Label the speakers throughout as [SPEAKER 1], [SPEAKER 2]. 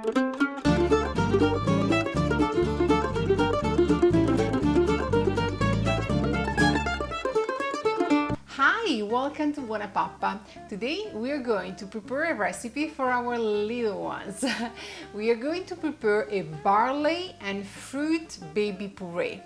[SPEAKER 1] Hi, welcome to BuonaPappa. Today we are going to prepare a recipe for our little ones. We are going to prepare a barley and fruit baby puree.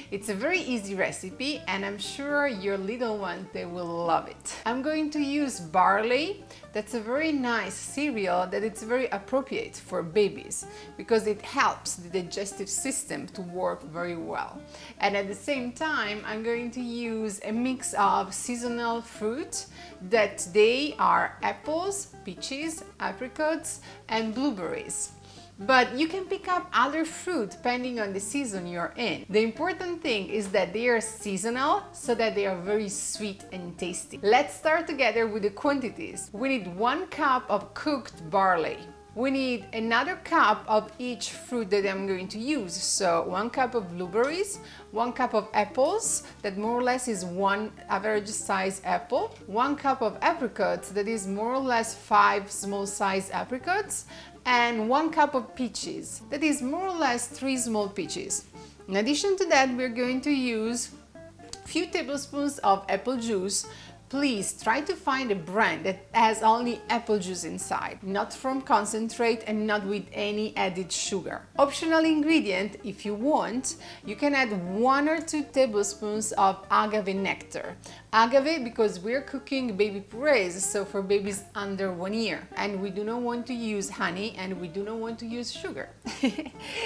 [SPEAKER 1] It's a very easy recipe and I'm sure your little ones, they will love it. I'm going to use barley. That's a very nice cereal that it's very appropriate for babies because it helps the digestive system to work very well. And at the same time, I'm going to use a mix of seasonal fruit that they are apples, peaches, apricots, and blueberries. But you can pick up other fruit depending on the season you're in. The important thing is that they are seasonal so that they are very sweet and tasty. Let's start together with the quantities. We need 1 cup of cooked barley. We need another cup of each fruit that I'm going to use. So 1 cup of blueberries, 1 cup of apples, that more or less is 1 average size apple, 1 cup of apricots, that is more or less 5 small size apricots, and 1 cup of peaches, that is more or less 3 small peaches. In addition to that, we're going to use a few tablespoons of apple juice. Please try to find a brand that has only apple juice inside, not from concentrate and not with any added sugar. Optional ingredient, if you want, you can add 1 or 2 tablespoons of agave nectar. Agave because we're cooking baby purees, so for babies under 1 year. And we do not want to use honey and we do not want to use sugar.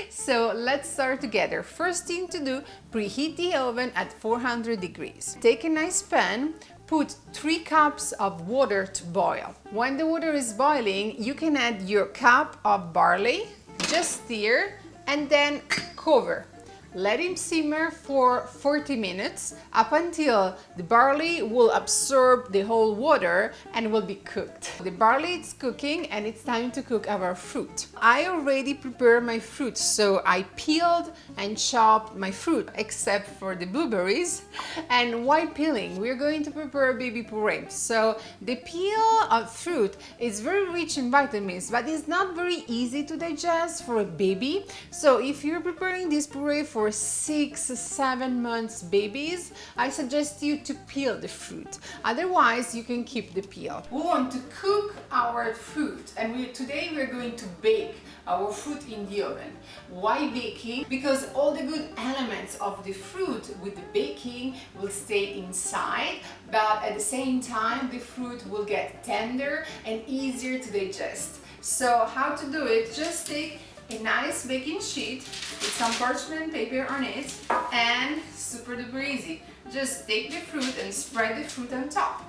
[SPEAKER 1] So let's start together. First thing to do, preheat the oven at 400 degrees. Take a nice pan. Put 3 cups of water to boil. When the water is boiling, you can add your cup of barley, just stir, and then cover. Let him simmer for 40 minutes up until the barley will absorb the whole water and will be cooked. The barley is cooking and it's time to cook our fruit. I already prepared my fruit, so I peeled and chopped my fruit except for the blueberries. And while peeling, we're going to prepare baby puree. So the peel of fruit is very rich in vitamins, but it's not very easy to digest for a baby. So if you're preparing this puree for 6-7 months babies, I suggest you to peel the fruit. Otherwise, you can keep the peel. We want to cook our fruit, and today we're going to bake our fruit in the oven. Why baking? Because all the good elements of the fruit with the baking will stay inside, but at the same time the fruit will get tender and easier to digest. So how to do it? Just take a nice baking sheet with some parchment paper on it and super duper easy. Just take the fruit and spread the fruit on top.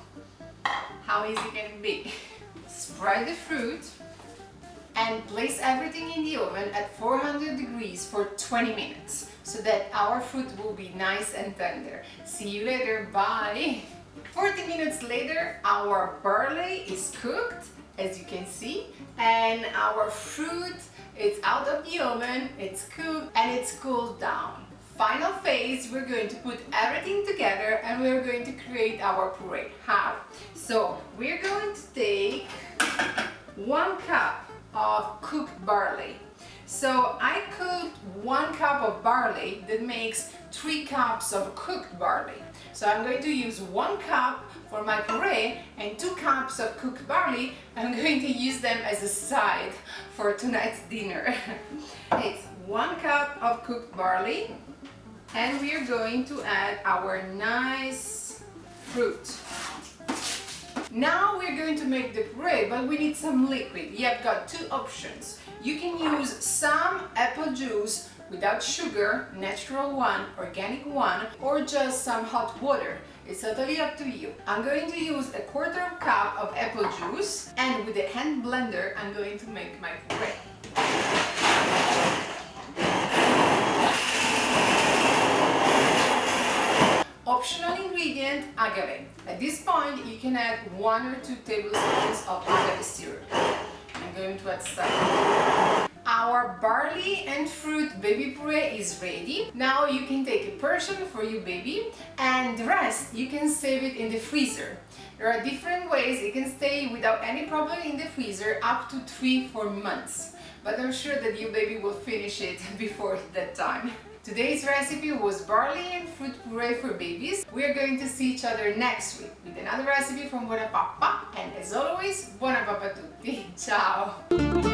[SPEAKER 1] How easy can it be? Spread the fruit and place everything in the oven at 400 degrees for 20 minutes so that our fruit will be nice and tender. See you later, bye! 40 minutes later, our barley is cooked, as you can see, and our fruit is out of the oven, it's cooked, and it's cooled down. Final phase, we're going to put everything together and we're going to create our puree. How? So we're going to take 1 cup of cooked barley. So I cooked 1 cup of barley, that makes 3 cups of cooked barley. So I'm going to use 1 cup for my puree and 2 cups of cooked barley. I'm going to use them as a side for tonight's dinner. It's 1 cup of cooked barley and we are going to add our nice fruit. Now we're going to make the puree, but we need some liquid. You have got 2 options. You can use some apple juice without sugar, natural one, organic one, or just some hot water. It's totally up to you. I'm going to use a 1/4 cup of apple juice and with a hand blender I'm going to make my puree. Optional ingredient, agave. At this point you can add 1 or 2 tablespoons of agave syrup. I'm going to add some. Our barley barley and fruit baby puree is ready. Now you can take a portion for your baby and the rest you can save it in the freezer. There are different ways it can stay without any problem in the freezer up to 3-4 months. But I'm sure that your baby will finish it before that time. Today's recipe was barley and fruit puree for babies. We are going to see each other next week with another recipe from BuonaPappa, and as always, buona pappa a tutti. Ciao!